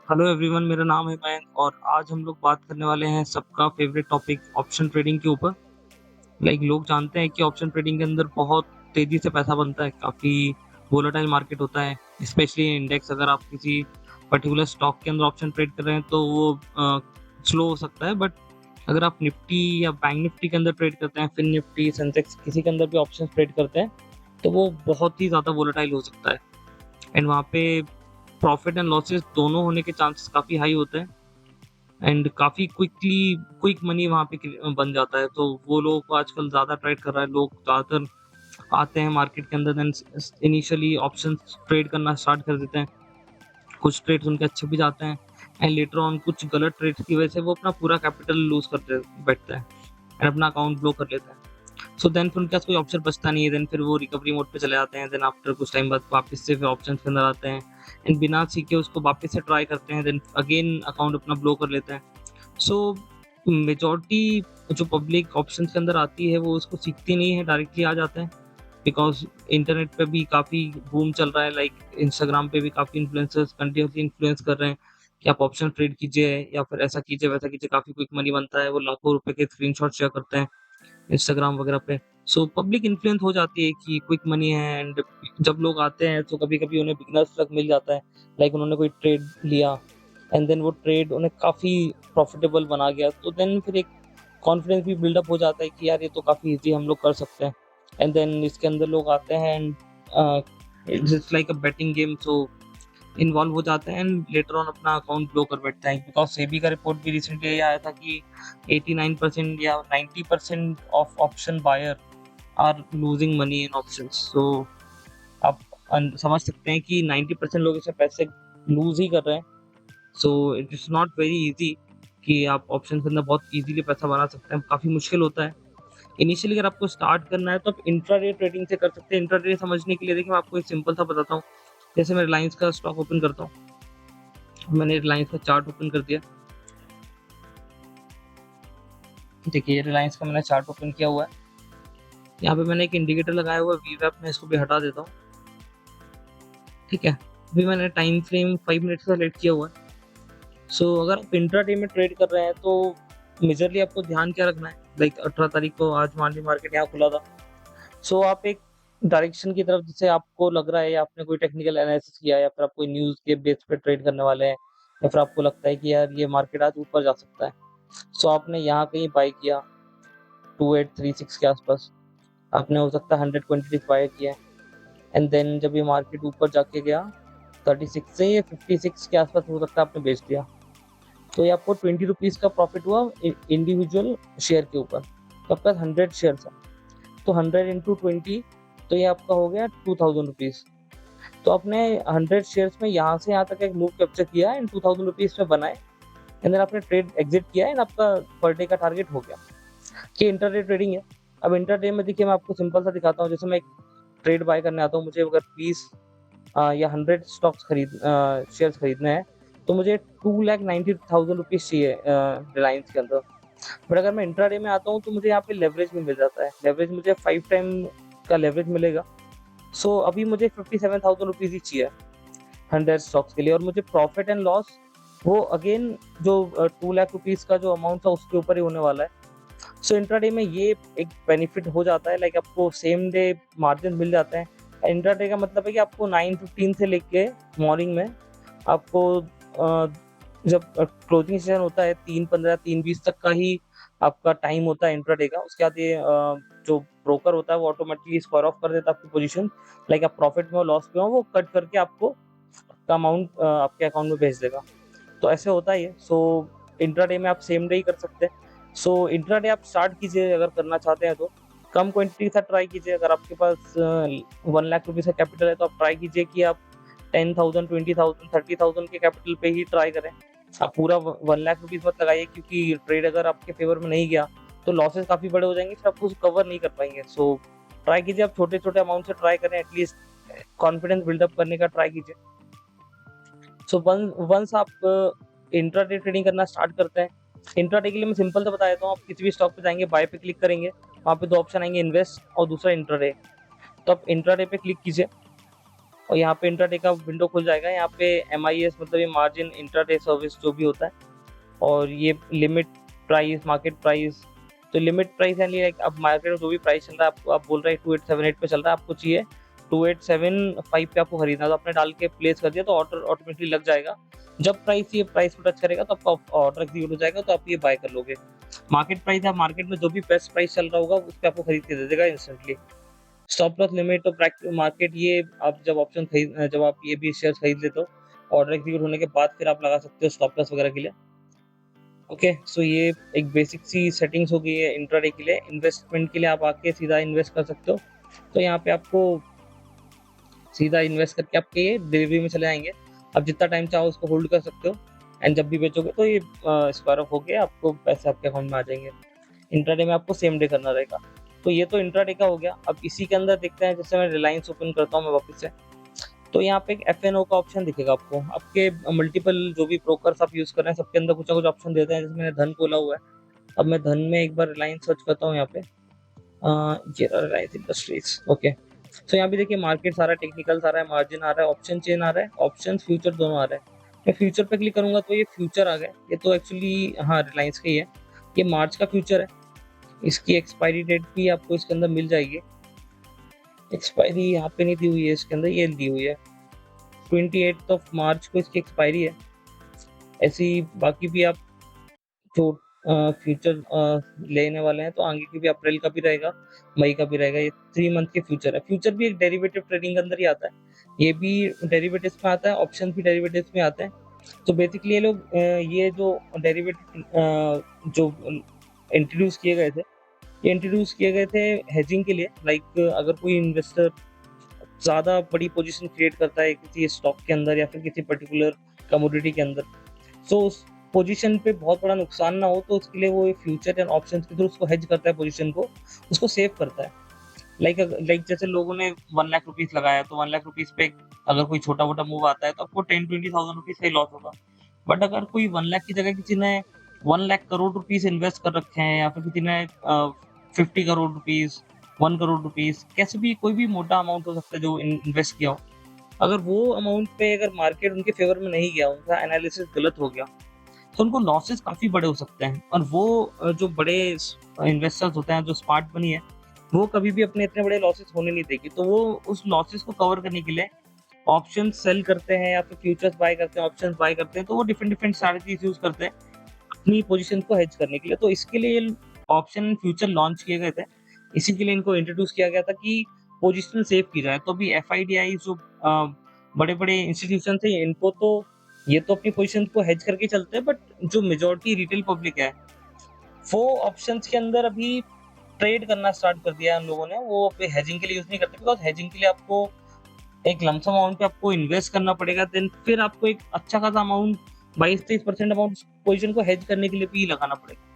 Hello everyone, मेरा नाम है मयंक और आज हम लोग बात करने वाले हैं सबका फेवरेट टॉपिक ऑप्शन ट्रेडिंग के ऊपर। लोग जानते हैं कि ऑप्शन ट्रेडिंग के अंदर बहुत तेजी से पैसा बनता है, काफ़ी वोलेटाइल मार्केट होता है, स्पेशली इंडेक्स। अगर आप किसी पर्टिकुलर स्टॉक के अंदर ऑप्शन ट्रेड कर रहे हैं तो वो स्लो हो सकता है, बट अगर आप निफ्टी या बैंक निफ्टी के अंदर ट्रेड करते हैं, फिन निफ्टी, सेंसेक्स किसी के अंदर भी ऑप्शन ट्रेड करते हैं, तो वो बहुत ही ज़्यादा वोलेटाइल हो सकता है एंड वहाँ पे प्रॉफिट एंड लॉसेस दोनों होने के चांसेस काफ़ी हाई होते हैं एंड काफ़ी क्विक मनी वहाँ पे बन जाता है। तो वो लोग आजकल ज़्यादा ट्रेड कर रहा है, लोग ज़्यादातर आते हैं मार्केट के अंदर, देन इनिशियली ऑप्शन ट्रेड करना स्टार्ट कर देते हैं। कुछ ट्रेड्स उनके अच्छे भी जाते हैं एंड लेटर ऑन कुछ गलत ट्रेड्स की वजह से वो अपना पूरा कैपिटल लूज कर बैठता है एंड अपना अकाउंट ब्लॉक कर लेता है। सो देन फिर उनके पास कोई ऑप्शन बचता नहीं है, देन फिर वो रिकवरी मोड पे चले जाते हैं, देन आफ्टर कुछ टाइम बाद वापस से फिर ऑप्शंस के अंदर आते हैं एंड बिना सीखे उसको वापस से ट्राई करते हैं, देन अगेन अकाउंट अपना ब्लॉक कर लेते हैं। सो मेजॉरिटी जो पब्लिक ऑप्शंस के अंदर आती है वो उसको सीखती नहीं है, डायरेक्टली आ जाते हैं। बिकॉज़ इंटरनेट पे भी काफ़ी बूम चल रहा है, इंस्टाग्राम पे भी काफ़ी इन्फ्लुएंसर्स कंटिन्यूअसली इन्फ्लुएंस कर रहे हैं कि आप ऑप्शन ट्रेड कीजिए या फिर ऐसा कीजिए, वैसा कीजिए, काफ़ी क्विक मनी बनता है। वो लाखों रुपए के स्क्रीनशॉट शेयर करते हैं इंस्टाग्राम वगैरह पे। सो पब्लिक इन्फ्लुएंस हो जाती है कि क्विक मनी है एंड जब लोग आते हैं तो कभी-कभी उन्हें बिगिनर्स लक मिल जाता है। उन्होंने कोई ट्रेड लिया एंड देन वो ट्रेड उन्हें काफ़ी प्रॉफिटेबल बना गया, तो देन फिर एक कॉन्फिडेंस भी बिल्डअप हो जाता है कि यार ये तो काफ़ी ईज़ी हम लोग कर सकते हैं। एंड देन इसके अंदर लोग आते हैं and it's just like a betting game, so involve हो जाते हैं एंड लेटर ऑन अपना अकाउंट ब्लॉक कर बैठते हैं। बिकॉज़ सेबी का रिपोर्ट भी रिसेंटली यही आया था कि 89% या 90% of option buyer are losing money in options. So आप समझ सकते हैं कि 90% लोग इसमें पैसे लूज ही कर रहे हैं। So it is not very easy कि आप ऑप्शन के अंदर बहुत ईज़िली पैसा बना सकते हैं, काफ़ी मुश्किल होता है। इनिशियली अगर आपको स्टार्ट करना है तो आप इंट्राडे ट्रेडिंग से कर सकते हैं। इंट्राडे समझने के लिए देखिए मैं आपको एक सिंपल सा बताता हूँ। जैसे मैं रिलायंस का स्टॉक ओपन करता हूँ, मैंने रिलायंस का चार्ट ओपन कर दिया। देखिए रिलायंस का मैंने चार्ट ओपन किया हुआ है। यहाँ पे मैंने एक इंडिकेटर लगाया हुआ है वीवैप में, इसको भी हटा देता हूँ। ठीक है, अभी मैंने टाइम फ्रेम 5 मिनट का सेलेक्ट किया हुआ है। सो अगर आप इंट्राडे में ट्रेड कर रहे हैं तो मेजरली आपको ध्यान क्या रखना है, 18 तारीख को आज मान ली मार्केट यहाँ खुला था। सो आप एक डायरेक्शन की तरफ, जैसे आपको लग रहा है या आपने कोई टेक्निकल एनालिसिस किया या फिर आप कोई न्यूज़ के बेस पे ट्रेड करने वाले हैं या फिर आपको लगता है कि यार ये मार्केट आज ऊपर जा सकता है। सो आपने यहाँ कहीं बाय किया 2836 के आसपास, आपने हो सकता है 100 क्वांटिटीज बाय किया एंड देन जब ये मार्केट ऊपर जाके गया 36 से ये 56 के आसपास, हो सकता है आपने बेच दिया। तो ये आपको 20 रुपीज़ का प्रॉफिट हुआ इंडिविजुअल शेयर के ऊपर। तो आपके पास 100 शेयर्स है, तो 100 इंटू 20, तो ये आपका हो गया 2000 रुपीज़। तो आपने 100 शेयर्स में यहाँ से यहाँ तक एक मूव कैप्चर किया एंड 2000 रुपीज़ में बनाए एंड देन आपने ट्रेड एग्जिट किया एंड आपका पर डे का टारगेट हो गया। ये इंटरडे ट्रेडिंग है। अब इंटरडे में देखिए मैं आपको सिंपल सा दिखाता हूँ। जैसे मैं एक ट्रेड बाय करने आता हूँ, मुझे अगर 20 या 100 स्टॉक्स शेयर्स खरीदने हैं, तो मुझे 2,90,000 रुपीज़ चाहिए रिलायंस के अंदर। बट अगर मैं इंट्राडे में आता हूँ तो मुझे यहाँ पे लेवरेज भी मिल जाता है। लेवरेज मुझे 5 टाइम का लेवरेज मिलेगा। सो अभी मुझे 57,000 रुपीज़ ही चाहिए 100 स्टॉक्स के लिए और मुझे प्रॉफिट एंड लॉस वो अगेन जो 2 लाख रुपीज़ का जो अमाउंट था उसके ऊपर ही होने वाला है। सो इंट्राडे में ये एक बेनिफिट हो जाता है, आपको सेम डे मार्जिन मिल जाते हैं। इंट्राडे का मतलब है कि आपको 9:15 से लेके मॉर्निंग में आपको जब क्लोजिंग सेशन होता है 3:15 3:20 तक का ही आपका टाइम होता है इंट्राडे का। उसके बाद ये जो ब्रोकर होता है वो ऑटोमेटिकली स्क्वायर ऑफ कर देता है आपकी पोजीशन। आप प्रॉफिट में हो लॉस में हो, वो कट करके आपको आपका अमाउंट आपके अकाउंट में भेज देगा। तो ऐसे होता ही है। सो इंट्राडे में आप सेम डे ही कर सकते हैं। सो इंट्राडे आप स्टार्ट कीजिए अगर करना चाहते हैं तो। कम क्वांटिटी के साथ ट्राई कीजिए। अगर आपके पास 1 लाख रुपीज़ का कैपिटल है तो आप ट्राई कीजिए कि आप 10,000, 20,000, 30,000 के कैपिटल पे ही ट्राई करें। आप पूरा 1 लाख रुपीज़ मत लगाइए, क्योंकि ट्रेड अगर आपके फ़ेवर में नहीं गया तो लॉसेस काफ़ी बड़े हो जाएँगे, फिर आप उसको कवर नहीं कर पाएँगे। सो ट्राई कीजिए, आप छोटे-छोटे अमाउंट से ट्राई करें, एटलीस्ट कॉन्फिडेंस बिल्डअप करने का ट्राई कीजिए। सो वंस आप इंट्राडे ट्रेडिंग करना स्टार्ट करते हैं, इंट्राडे के लिए मैं सिंपल सा बता देता हूँ। आप किसी भी स्टॉक पे जाएँगे, बाय पे क्लिक करेंगे, वहाँ पे 2 ऑप्शन आएँगे, इन्वेस्ट और दूसरा इंट्राडे। तो आप इंट्राडे पे क्लिक कीजिए और यहाँ पे इंट्राडे का विंडो खुल जाएगा। यहाँ पे MIS मतलब ये मार्जिन इंट्राडे सर्विस जो भी होता है, और ये लिमिट प्राइस, मार्केट प्राइस। तो लिमिट प्राइस यानी लाइक अब मार्केट में जो भी प्राइस चल रहा है, आपको आप बोल रहे हैं 2878 पे चल रहा है, आपको चाहिए 2875 पे आपको खरीदना है, तो आपने डाल के प्लेस कर दिया तो ऑर्डर ऑटोमेटिकली लग जाएगा। जब ये प्राइस को टच करेगा तो आपका ऑर्डर एग्जीक्यूट हो जाएगा, तो आप ये बाय कर लोगे। मार्केट प्राइस, आप मार्केट में जो भी बेस्ट प्राइस चल रहा होगा उस पे आपको खरीद के दे देगा इंस्टेंटली। स्टॉप लॉस, लिमिट और मार्केट, ये आप जब जब आप ये भी शेयर खरीद लेते हो, ऑर्डर एग्जीक्यूट होने के बाद फिर आप लगा सकते हो स्टॉप लॉस वगैरह के लिए। ओके, सो ये एक बेसिक सी सेटिंग्स हो गई है इंट्राडे के लिए। इन्वेस्टमेंट के लिए आप आके सीधा इन्वेस्ट कर सकते हो, तो यहाँ पे आपको सीधा इन्वेस्ट करके आपके ये डिलीवरी में चले जाएंगे। आप जितना टाइम चाहो उसको होल्ड कर सकते हो, एंड जब भी बेचोगे तो ये स्क्वायर ऑफ होके आपको पैसे आपके अकाउंट में आ जाएंगे। इंट्राडे में आपको सेम डे करना रहेगा। तो ये तो इंट्राडे का हो गया। अब इसी के अंदर देखते हैं, जैसे मैं रिलायंस ओपन करता हूँ मैं वापस से, तो यहाँ पे एक FNO का ऑप्शन दिखेगा आपको। आपके मल्टीपल जो भी ब्रोकर्स आप यूज कर रहे हैं सबके अंदर कुछ ना कुछ ऑप्शन देते हैं। जैसे मैंने धन खोला हुआ है, अब मैं धन में एक बार रिलायंस सर्च करता हूँ। यहाँ पे ये रिलायंस इंडस्ट्रीज। ओके, तो यहाँ पे देखिए मार्केट सारा, टेक्निकल सारा है, मार्जिन आ रहा है, ऑप्शन चेन आ रहा है, ऑप्शन फ्यूचर दोनों आ रहा है। मैं फ्यूचर पे क्लिक करूंगा तो ये फ्यूचर आ गया। ये तो एक्चुअली हाँ रिलायंस का ही है, ये मार्च का फ्यूचर है। इसकी एक्सपायरी डेट भी आपको इसके अंदर मिल जाएगी। एक्सपायरी यहाँ पे नहीं दी हुई है, इसके अंदर ये दी हुई है 28 मार्च को इसकी एक्सपायरी है। ऐसी बाकी भी आप जो फ्यूचर लेने वाले हैं तो आगे की भी अप्रैल का भी रहेगा, मई का भी रहेगा। ये 3 मंथ के फ्यूचर है। फ्यूचर भी एक डेरिवेटिव ट्रेडिंग के अंदर ही आता है, ये भी डेरिवेटिव्स में आता है, ऑप्शन भी डेरिवेटिव्स में आते हैं। तो बेसिकली ये लोग ये जो डेरिवेटिव जो इंट्रोड्यूस किए गए थे, ये इंट्रोड्यूस किए गए थे हेजिंग के लिए। लाइक अगर कोई इन्वेस्टर ज़्यादा बड़ी पोजीशन क्रिएट करता है किसी स्टॉक के अंदर या फिर किसी पर्टिकुलर कमोडिटी के अंदर, सो उस पोजीशन पे बहुत बड़ा नुकसान ना हो, तो उसके लिए वो फ्यूचर एंड ऑप्शंस के थ्रू उसको हेज करता है, पोजीशन को उसको सेव करता है। लाइक जैसे लोगों ने 1 लाख रुपीस लगाया, तो 1 लाख रुपीस पे अगर कोई छोटा मोटा मूव आता है तो आपको 10-20,000 रुपीज का ही लॉस होगा। बट अगर कोई 1 लाख की जगह किसी ने 1 लाख करोड़ रुपीस इन्वेस्ट कर रखे हैं, या फिर किसी ने 50 करोड़ रुपीस, 1 करोड़ रुपीस, कैसे भी कोई भी मोटा अमाउंट हो सकता है जो इन्वेस्ट किया हो, अगर वो अमाउंट पे अगर मार्केट उनके फेवर में नहीं गया, उनका एनालिसिस गलत हो गया, तो उनको लॉसेस काफी बड़े हो सकते हैं। और वो जो बड़े इन्वेस्टर्स होते हैं, जो स्मार्ट मनी है, वो कभी भी अपने इतने बड़े लॉसेस होने नहीं देगी। तो वो उस लॉसेस को कवर करने के लिए ऑप्शन सेल करते हैं या फिर फ्यूचर्स बाय करते हैं, ऑप्शंस बाय करते हैं। तो वो डिफरेंट डिफरेंट स्ट्रैटेजीज यूज करते हैं अपनी पोजीशन को हेज करने के लिए। तो इसके लिए ऑप्शन एंड फ्यूचर लॉन्च किए गए थे, इसी के लिए इनको इंट्रोड्यूस किया गया था कि पोजीशन सेव की जाए। तो अभी FIDI जो बड़े बड़े इंस्टीट्यूशन थे, इनको तो ये तो अपनी पोजीशन को हेज करके चलते हैं, बट जो मेजोरिटी रिटेल पब्लिक है, वो ऑप्शंस के अंदर अभी ट्रेड करना स्टार्ट कर दिया है उन लोगों ने। वो हेजिंग के लिए यूज नहीं करते, बिकॉज हेजिंग के लिए आपको एक लमसम अमाउंट पे आपको इन्वेस्ट करना पड़ेगा, देन फिर आपको एक अच्छा खासा अमाउंट 22-23% अमाउंट पोजीशन को हेज करने के लिए भी लगाना पड़ेगा।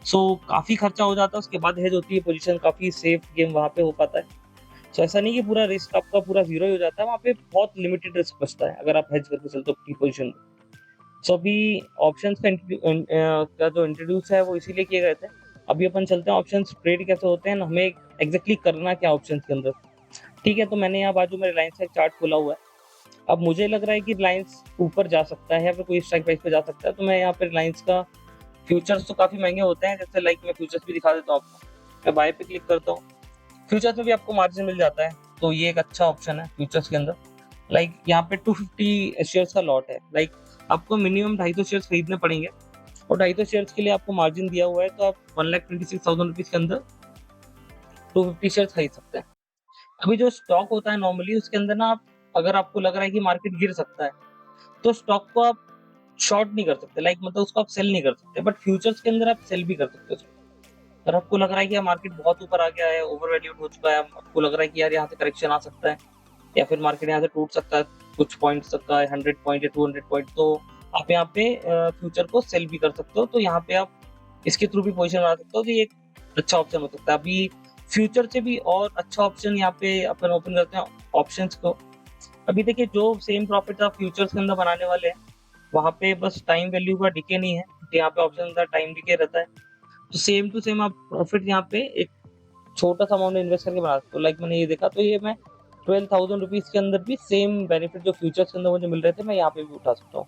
सो काफी खर्चा हो जाता है, उसके बाद हेज होती है पोजीशन, काफी सेफ गेम वहां पे हो पाता है। सो ऐसा नहीं कि पूरा रिस्क आपका पूरा जीरो ही हो जाता है, वहाँ पे बहुत लिमिटेड रिस्क बचता है अगर आप हेज करके चलते हो अपनी पोजीशन को। सो अभी ऑप्शंस का जो इंट्रोड्यूस है वो इसीलिए किए गए थे। अभी अपन चलते हैं ऑप्शंस ट्रेड कैसे होते हैं, हमें एग्जैक्टली करना क्या ऑप्शंस के अंदर। ठीक है, तो मैंने यहाँ बाजू में रिलायंस का एक चार्ट खोला हुआ है। अब मुझे लग रहा है कि रिलायंस ऊपर जा सकता है या फिर कोई स्ट्राइक प्राइस पे जा सकता है, तो मैं यहाँ पे रिलायंस का फ्यूचर्स तो काफी महंगे होते हैं, जैसे लाइक मैं फ्यूचर्स भी दिखा देता हूँ आपको। मैं बाय पे क्लिक करता हूँ, फ्यूचर्स में भी आपको मार्जिन मिल जाता है, तो ये एक अच्छा ऑप्शन है फ्यूचर्स के अंदर। लाइक यहाँ पे 250 शेयर्स का लॉट है। लाइक आपको मिनिमम 250 शेयर्स खरीदने पड़ेंगे, और 250 शेयर्स के लिए आपको मार्जिन दिया हुआ है, तो आप 1,26,000 रुपीज के अंदर 250 शेयर्स खरीद सकते हैं। अभी जो स्टॉक होता है नॉर्मली, उसके अंदर ना आप, अगर आपको लग रहा है कि मार्केट गिर सकता है, तो स्टॉक को आप शॉर्ट नहीं कर सकते, लाइक मतलब उसको आप सेल नहीं कर सकते। बट फ्यूचर्स के अंदर आप सेल भी कर सकते हो। अगर आपको लग रहा है कि यार मार्केट बहुत ऊपर आ गया है, ओवर वैल्यूड हो चुका है, आपको लग रहा है कि यार यहाँ से करेक्शन आ सकता है, या फिर मार्केट यहाँ से टूट सकता है कुछ पॉइंट्स तक का, 100 पॉइंट या 200 पॉइंट, तो आप यहाँ पे फ्यूचर को सेल भी कर सकते हो। तो यहाँ पे आप इसके थ्रू भी पोजीशन बना सकते हो, तो ये एक अच्छा ऑप्शन हो सकता है। अभी फ्यूचर से भी और अच्छा ऑप्शन यहाँ पे अपन ओपन करते हैं ऑप्शंस को। अभी देखिए, जो सेम प्रॉफिट आप फ्यूचर्स के अंदर बनाने वाले हैं, वहाँ पे बस टाइम वैल्यू का डिके नहीं है, यहाँ पे ऑप्शन का टाइम डिके रहता है। तो सेम टू सेम आप प्रॉफिट यहाँ पे एक छोटा सा अमाउंट इन्वेस्ट करके बना सकते हो। लाइक मैंने ये देखा, तो ये मैं ₹12,000 के अंदर भी सेम बेनिफिट जो फ्यूचर्स के अंदर मुझे मिल रहे थे, मैं यहाँ पे भी उठा सकता हूँ।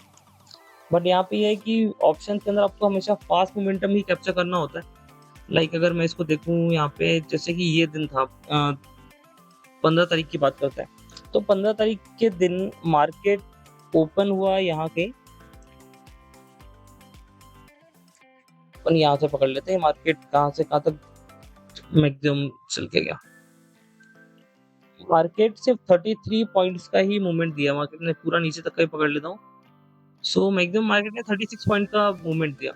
बट यहाँ पे ये है कि ऑप्शंस के अंदर आपको हमेशा फास्ट मोमेंटम ही कैप्चर करना होता है। लाइक अगर मैं इसको देखूँ यहाँ पे, जैसे कि ये दिन था 15 तारीख की बात करते हैं। तो 15 तारीख के दिन मार्केट ओपन हुआ यहाँ के, अपन यहाँ से पकड़ लेते हैं मार्केट कहाँ से कहाँ तक मैक्सिमम चल के गया। मार्केट सिर्फ 33 पॉइंट्स का ही मूवमेंट दिया, मार्केट ने पूरा नीचे तक का ही पकड़ लेता हूँ। सो मैक्सिमम मार्केट ने 36 पॉइंट का मूवमेंट दिया।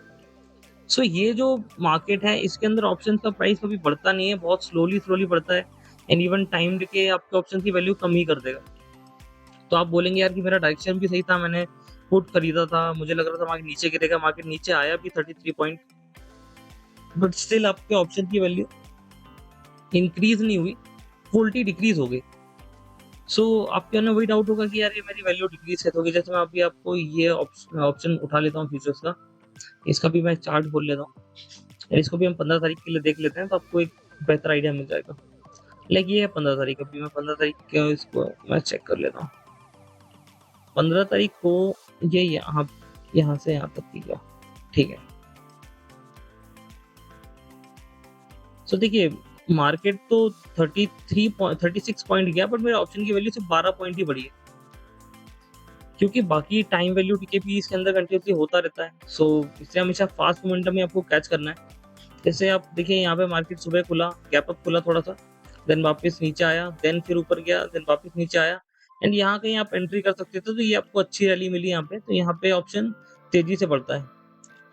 सो ये जो मार्केट है इसके अंदर ऑप्शन का प्राइस कभी बढ़ता नहीं है, बहुत स्लोली बढ़ता है, एंड इवन टाइम के आपके ऑप्शन की वैल्यू कम ही कर देगा। तो आप बोलेंगे यार कि मेरा डायरेक्शन भी सही था, मैंने पुट खरीदा था, मुझे लग रहा था मार्केट नीचे गिरेगा, मार्केट नीचे आया भी 33 पॉइंट, बट स्टिल आपके ऑप्शन की वैल्यू इंक्रीज नहीं हुई, उल्टी डिक्रीज हो गई। सो आपके अंदर वही डाउट होगा कि यार ये मेरी वैल्यू डिक्रीज कैसे होगी। जैसे मैं अभी आपको ये ऑप्शन उठा लेता हूँ फ्यूचर्स का, इसका भी मैं चार्ट खोल लेता हूँ, इसको भी हम 15 तारीख के लिए देख लेते हैं, तो आपको एक बेहतर आइडिया मिल जाएगा। लाइक ये है 15 तारीख, अभी मैं 15 तारीख का इसको मैं चेक कर लेता हूँ। 15 तारीख को ये यहाँ से यहाँ तक की गया, ठीक है। सो देखिए मार्केट तो 36 पॉइंट गया, बट मेरे ऑप्शन की वैल्यू सिर्फ 12 पॉइंट ही बढ़ी है, क्योंकि बाकी टाइम वैल्यू टीकेपी इसके अंदर कंटिन्यूसली होता रहता है। सो इसलिए हमेशा फास्ट मोमेंटम में आपको कैच करना है। जैसे आप देखिए यहाँ पे मार्केट सुबह खुला, गैप अप खुला थोड़ा सा, देन वापस नीचे आया, देन फिर ऊपर गया, देन वापस नीचे आया, एंड यहाँ कहीं आप एंट्री कर सकते थे, तो ये आपको अच्छी रैली मिली यहाँ पे। तो यहाँ पे ऑप्शन तेजी से बढ़ता है,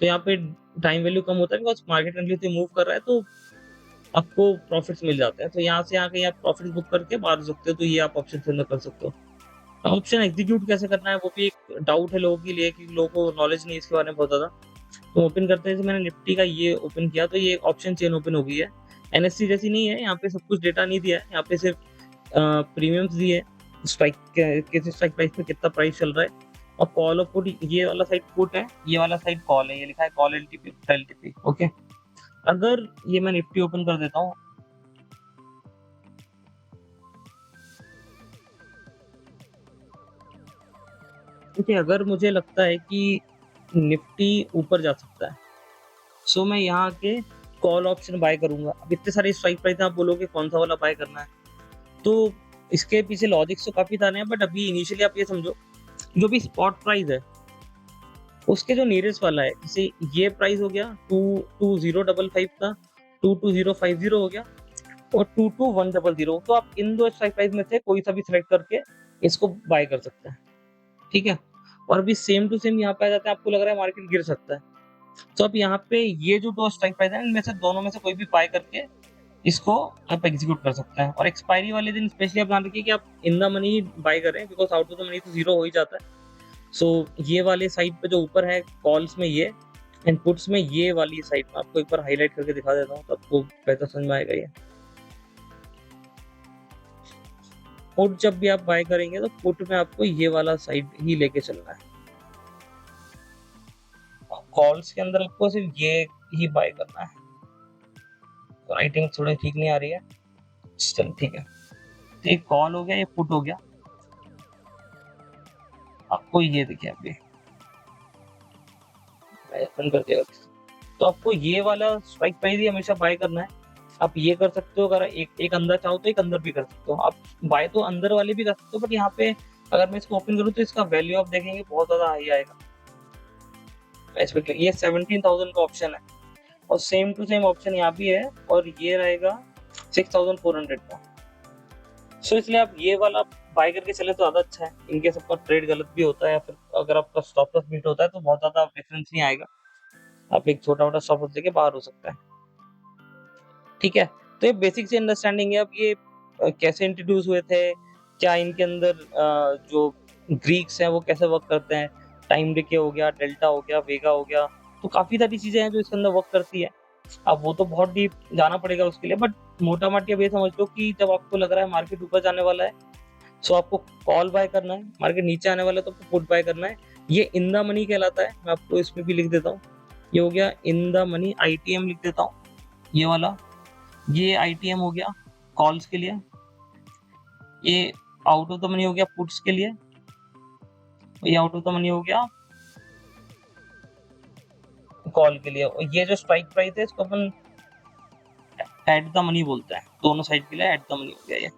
तो यहाँ पे टाइम वैल्यू कम होता है, बिकॉज मार्केट कंटिन्यूसली मूव कर रहा है, तो आपको प्रॉफिट्स मिल जाते हैं। तो यहाँ से यहाँ कहीं आप प्रॉफिट बुक करके बाहर हो सकते हो, तो ये आप ऑप्शन के अंदर कर सकते हो। ऑप्शन एग्जीक्यूट कैसे करना है वो भी एक डाउट है लोगों के लिए, कि लोगों को नॉलेज नहीं है इसके बारे में बहुत ज़्यादा। तो ओपन करते हैं, मैंने निफ्टी का ये ओपन किया, तो ये ऑप्शन चेन ओपन हो गई है। एनएससी जैसी नहीं है, यहाँ पे सब कुछ डेटा नहीं दिया है, यहाँ पे सिर्फ प्रीमियम्स दिए, स्ट्राइक किस स्ट्राइक प्राइस में कितना प्राइस चल रहा है, और कॉल और पुट, ये वाला साइड पुट है, ये वाला साइड कॉल है, ये लिखा है कॉल एलटीपी। ओके, अगर ये मैं निफ्टी ओपन कर देता हूँ, देखिए अगर मुझे लगता है कि निफ्टी ऊपर जा सकता है, सो मैं यहाँ के कॉल ऑप्शन बाय करूंगा। अब इतने सारे स्ट्राइक प्राइस आप बोलोगे कौन सा वाला बाय करना है, तो इसके पीछे लॉजिक्स तो काफी सारे हैं, बट अभी इनिशियली आप ये समझो, जो भी स्पॉट प्राइस है उसके जो नियरेस्ट वाला है, जैसे ये प्राइस हो गया 22055 का, 22050 हो गया, और 22100, तो आप इन दो स्ट्राइक प्राइस में से कोई सा भी सिलेक्ट करके इसको बाय कर सकते हैं, ठीक है। और अभी सेम टू सेम यहाँ पे आ जाते हैं, आपको लग रहा है मार्केट गिर सकता है, तो आप यहाँ पे ये जो दो स्ट्राइक प्राइस है, इनमें से दोनों में से कोई भी बाय करके इसको आप एग्जीक्यूट कर सकते हैं। और एक्सपायरी वाले दिन स्पेशली आप ध्यान रखिए कि आप इन द मनी बाय करें, because out of the money तो जीरो हो ही जाता है। सो ये वाले साइड पे जो ऊपर है कॉल्स में ये, एंड पुट्स में ये वाली साइड में, आपको एक बार हाईलाइट करके दिखा देता हूँ, तो आपको बेहतर समझ में आएगा। ये पुट जब भी आप बाय करेंगे, तो पुट में आपको ये वाला साइड ही लेके चलना है, कॉल्स के अंदर आपको सिर्फ ये ही बाय करना है। तो राइटिंग थोड़ी ठीक नहीं आ रही है, चल ठीक है। तो एक कॉल हो गया, ये पुट हो गया, आपको ये देखिए अभी ओपन कर दिया, तो आपको ये वाला स्ट्राइक प्राइस ही हमेशा बाय करना है। आप ये कर सकते हो, अगर एक अंदर चाहो तो एक अंदर भी कर सकते हो, आप बाय तो अंदर वाले भी कर सकते हो, बट यहाँ पे अगर मैं इसको ओपन करूँ तो इसका वैल्यू आप देखेंगे बहुत ज्यादा हाई आएगा। ये 17,000 का ऑप्शन है, और सेम टू सेम ऑप्शन यहाँ भी है, और ये रहेगा 6,400 का। सो इसलिए आप ये वाला बाय करके चले तो ज्यादा अच्छा है, इनके सबका ट्रेड गलत भी होता है, या फिर अगर आपका स्टॉप लॉस मीट होता है तो बहुत ज्यादा डिफरेंस नहीं आएगा, आप एक छोटा मोटा स्टॉप लॉस लेके बाहर हो सकता है, ठीक है। तो ये बेसिक सी अंडरस्टैंडिंग है। अब ये कैसे इंट्रोड्यूस हुए थे, क्या इनके अंदर जो ग्रीक्स हैं वो कैसे वर्क करते हैं, टाइम डिके हो गया, डेल्टा हो गया, वेगा हो गया, तो काफी सारी चीजें हैं जो इसके अंदर वर्क करती है। अब वो तो बहुत डीप जाना पड़ेगा उसके लिए, बट मोटा मोटी अब ये समझ लो कि जब आपको लग रहा है मार्केट ऊपर जाने वाला है, सो आपको कॉल बाय करना है, मार्केट नीचे आने वाला है तो आपको पुट बाय करना है। ये इन द मनी कहलाता है, मैं आपको इसमें भी लिख देता हूँ, ये हो गया इन द मनी, ITM लिख देता हूँ, ये वाला, ये ITM हो गया कॉल्स के लिए, ये आउट ऑफ द मनी हो गया पुट्स के लिए, ये आउट ऑफ द मनी हो गया कॉल के लिए, और ये जो स्ट्राइक प्राइस है इसको अपन एट द मनी बोलते हैं, दोनों साइड के लिए एट द मनी हो गया ये।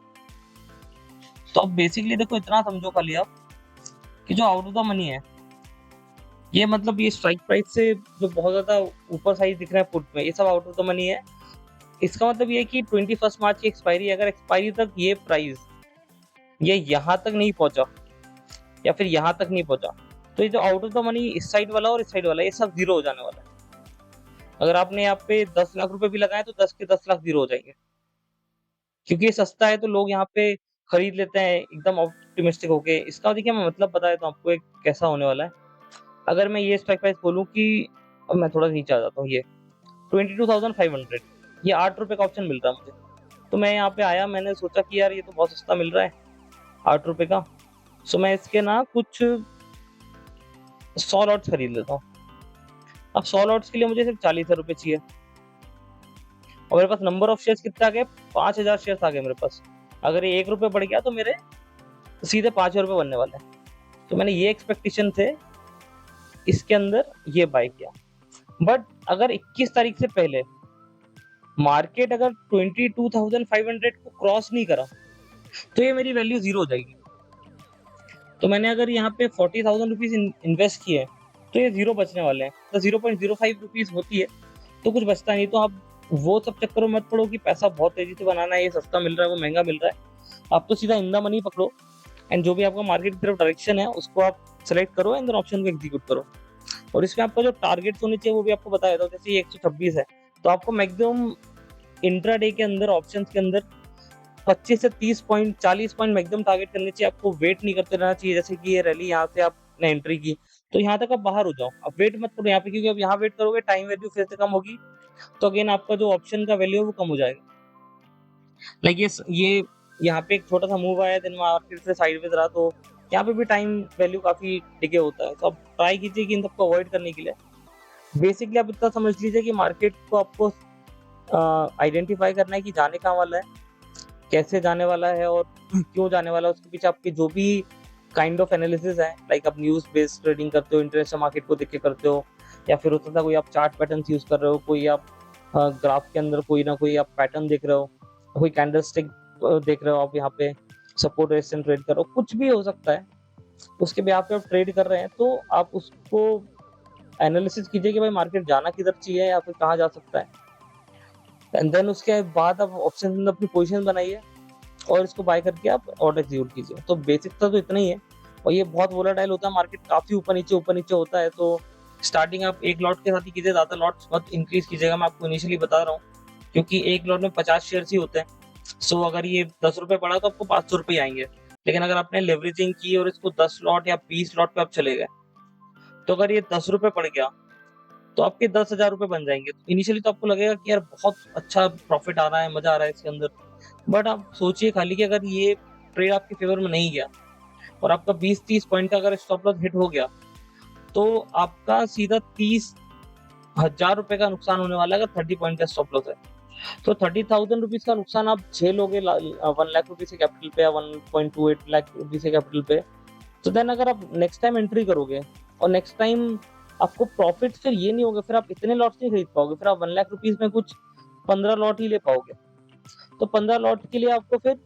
तो अब बेसिकली देखो इतना समझो खाली आप कि जो आउट ऑफ द मनी है ये मतलब ये स्ट्राइक प्राइस से जो बहुत ज्यादा ऊपर साइज दिख रहा है पुट में, ये सब आउट ऑफ द मनी है। इसका मतलब ये है कि 21 मार्च की एक्सपायरी, अगर एक्सपायरी तक ये प्राइस ये यहाँ तक नहीं पहुंचा या फिर यहाँ तक नहीं पहुंचा, तो ये जो आउट ऑफ द मनी इस साइड वाला और इस साइड वाला ये सब जीरो हो जाने वाला है। अगर आपने यहाँ पे 10 लाख रुपए भी लगाए तो 10 के 10 लाख जीरो हो जाएंगे, क्योंकि ये सस्ता है तो लोग यहाँ पे खरीद लेते हैं एकदम ऑप्टिमिस्टिक होके। इसका देखिए मैं मतलब बताया तो आपको एक कैसा होने वाला है। अगर मैं ये स्ट्राइक प्राइस बोलूँ कि अब मैं थोड़ा नीचे आ जाता हूँ, ये 22,500, ये 8 रुपए का ऑप्शन मिल रहा है मुझे। तो मैं यहाँ पे आया, मैंने सोचा कि यार ये तो बहुत सस्ता मिल रहा है 8 रुपए का, सो मैं इसके ना कुछ 100 लॉट्स खरीद लेता हूँ। अब 100 लॉट्स के लिए मुझे सिर्फ 40,000 रुपए चाहिए, और मेरे पास नंबर ऑफ शेयर्स कितने आ गए, 5,000 शेयर्स आ गए मेरे पास। अगर ये 1 रुपए बढ़ गया तो मेरे सीधे 5,000 रुपए बनने वाले हैं। तो मैंने ये एक्सपेक्टेशन थे इसके अंदर ये बाय किया। बट अगर 21 तारीख से पहले मार्केट अगर 22,500 को क्रॉस नहीं करा तो ये मेरी वैल्यू जीरो हो जाएगी। तो मैंने अगर यहाँ पे 40,000 रुपीज इन्वेस्ट किए तो ये जीरो बचने वाले हैं, तो 0.05 रुपीज होती है तो कुछ बचता नहीं। तो आप वो सब चक्करों में मत पड़ो कि पैसा बहुत तेजी से बनाना है, ये सस्ता मिल रहा है वो महंगा मिल रहा है। आप तो सीधा इन द मनी पकड़ो, एंड जो भी आपका मार्केट की तरफ डायरेक्शन है उसको आप सेलेक्ट करो एंड देन ऑप्शन को एग्जीक्यूट करो। और इसमें आपका जो टारगेट होने चाहिए वो भी आपको बताया था, जैसे ये 126 है तो आपको मैक्सिमम इंट्राडे के अंदर ऑप्शंस के अंदर 25 से 30 पॉइंट 40 पॉइंट मैक्सिमम टारगेट करने चाहिए। आपको वेट नहीं करते रहना चाहिए, जैसे कि ये रैली यहाँ से आपने एंट्री की तो यहाँ तक आप बाहर हो जाओ, अब वेट मत करो यहाँ पे, क्योंकि अब यहाँ वेट करोगे टाइम वैल्यू फिर से कम होगी, तो अगेन आपका जो ऑप्शन का वैल्यू है वो कम हो जाएगा। लाइक ये यहाँ पे एक छोटा सा मूव आया, दिन मार्केट से साइडवेज रहा, तो यहाँ पे भी टाइम वैल्यू काफी डिके होता है। तो आप ट्राई कीजिए कि इन सबको अवॉइड करने के लिए। बेसिकली आप इतना समझ लीजिए कि मार्केट को आपको आइडेंटिफाई करना है कि जाने कहाँ वाला है, कैसे जाने वाला है और क्यों जाने वाला है। उसके पीछे आपके जो भी काइंड ऑफ एनालिसिस है, लाइक आप न्यूज बेस्ड ट्रेडिंग करते हो, इंटरनेशनल मार्केट को देख के करते हो, या फिर हो सकता है कोई आप चार्ट पैटर्न यूज कर रहे हो, कोई आप ग्राफ के अंदर कोई ना कोई आप पैटर्न देख रहे हो, कोई कैंडलस्टिक देख रहे हो, आप यहाँ पे सपोर्ट रेजिस्टेंस ट्रेड कर रहे हो, कुछ भी हो सकता है। उसके बेहाफ पे आप ट्रेड कर रहे हैं तो आप उसको एनालिसिस कीजिए कि भाई मार्केट जाना किधर चाहिए या फिर कहाँ जा सकता है, एंड देन उसके बाद आप ऑप्शन में अपनी पोजीशन बनाइए और इसको बाय करके आप ऑर्डर एग्जीक्यूट कीजिए। तो बेसिक तो इतना ही है, और ये बहुत वोलेटाइल होता है, मार्केट काफी ऊपर नीचे होता है। तो स्टार्टिंग आप एक लॉट के साथ ही कीजिए, ज्यादा लॉट्स मत इंक्रीज कीजिएगा, मैं आपको इनिशियली बता रहा हूँ, क्योंकि एक लॉट में 50 शेयर ही होते हैं। सो अगर ये 10 रुपए पड़ा तो आपको 500 रुपए आएंगे। लेकिन अगर आपने लेवरेजिंग की और इसको 10 लॉट या 20 लॉट पे आप चले गए, तो अगर ये 10 रुपए पड़ गया तो आपके 10,000 रुपए बन जाएंगे। तो इनिशियली तो आपको लगेगा कि यार बहुत अच्छा प्रॉफिट आ रहा है, मजा आ रहा है इसके अंदर, बट आप सोचिए खाली कि अगर ये ट्रेड आपके फेवर में नहीं गया और आपका 20-30 पॉइंट का अगर स्टॉप लॉस हिट हो गया तो आपका सीधा 30,000 रुपए का नुकसान होने वाला है, अगर 30 पॉइंट का स्टॉप लॉस है। तो 30,000 रुपीज का नुकसान आप झेलोगे 1 लाख रुपीज के कैपिटल पे या 1.28 लाख रुपीज के कैपिटल पे। तो देन अगर आप नेक्स्ट टाइम एंट्री करोगे और नेक्स्ट टाइम आपको प्रॉफिट फिर ये नहीं होगा, फिर आप इतने लॉट्स नहीं खरीद पाओगे, फिर आप 1 लाख रुपीज में कुछ 15 लॉट ही ले पाओगे। तो 15 लॉट के लिए आपको फिर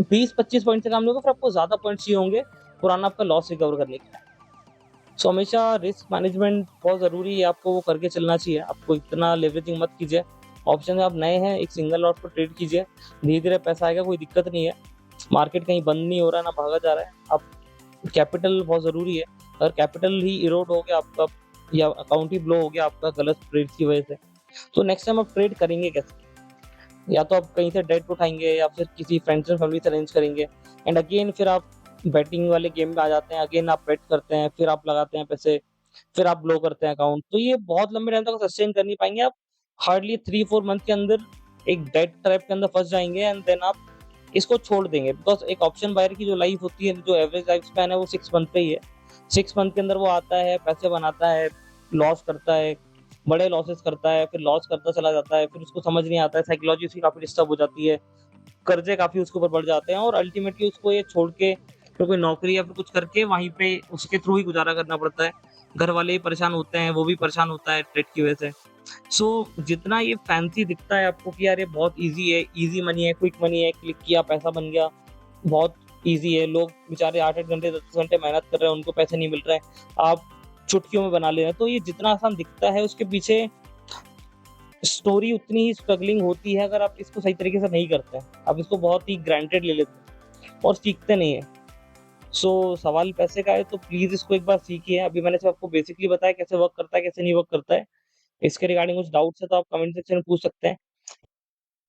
20-25 पॉइंट से काम नहीं होगा, फिर आपको ज्यादा पॉइंट चाहिए होंगे पुराना आपका लॉस रिकवर करने के लिए। सो हमेशा रिस्क मैनेजमेंट बहुत जरूरी है, आपको वो करके चलना चाहिए। आपको इतना लेवरेजिंग मत कीजिए, ऑप्शन में आप नए हैं एक सिंगल लॉट पर ट्रेड कीजिए, धीरे धीरे पैसा आएगा, कोई दिक्कत नहीं है। मार्केट कहीं बंद नहीं हो रहा है ना भागा जा रहा है। आप कैपिटल बहुत जरूरी है, अगर कैपिटल ही इरोड हो गया आपका या अकाउंट ही ब्लो हो गया आपका गलत ट्रेड की वजह से, तो नेक्स्ट टाइम आप ट्रेड करेंगे कैसे? या तो आप कहीं से डेट उठाएंगे या फिर किसी फ्रेंड्स एंड फैमिली से अरेंज करेंगे, एंड अगेन फिर आप बैटिंग वाले गेम में आ जाते हैं, अगेन आप बेट करते हैं, फिर आप लगाते हैं पैसे, फिर आप ब्लो करते हैं अकाउंट। तो ये बहुत लंबे टाइम तक सस्टेन कर नहीं पाएंगे आप, हार्डली 3-4 मंथ के अंदर एक डेट ट्रैप के अंदर फंस जाएंगे एंड देन आप इसको छोड़ देंगे। बिकॉज एक ऑप्शन बायर की जो लाइफ होती है, जो एवरेज लाइफ स्पैन है वो 6 मंथ पे ही है। 6 मंथ के अंदर वो आता है, पैसे बनाता है, लॉस करता है, बड़े लॉसेस करता है, फिर लॉस करता चला जाता है, फिर उसको समझ नहीं आता है, साइकोलॉजी उसकी काफी डिस्टर्ब हो जाती है, कर्ज़े काफ़ी उसके ऊपर बढ़ जाते हैं और अल्टीमेटली उसको ये छोड़ के फिर कोई नौकरी या फिर कुछ करके वहीं पे उसके थ्रू ही गुज़ारा करना पड़ता है। घर वाले भी परेशान होते हैं, वो भी परेशान होता है डेट की वजह से। सो जितना ये फैंसी दिखता है आपको कि यार ये बहुत ईज़ी है, ईज़ी मनी है, क्विक मनी है, क्लिक किया पैसा बन गया, बहुत ईज़ी है, लोग बेचारे 8-8 घंटे, 10-10 घंटे मेहनत कर रहे हैं, उनको पैसे नहीं मिल रहे हैं, आप चुटकियों में बना ले रहे हैं। तो ये जितना आसान दिखता है उसके पीछे स्टोरी उतनी ही स्ट्रगलिंग होती है अगर आप इसको सही तरीके से नहीं करते हैं। आप इसको बहुत ही ग्रांटेड ले लेते हैं और सीखते नहीं हैं। सो सवाल पैसे का है तो प्लीज़ इसको एक बार सीखिए। अभी मैंने सिर्फ़ आपको बेसिकली बताया कैसे वर्क करता है, कैसे नहीं वर्क करता है। इसके रिगार्डिंग कुछ डाउट्स है तो आप कमेंट सेक्शन में पूछ सकते हैं।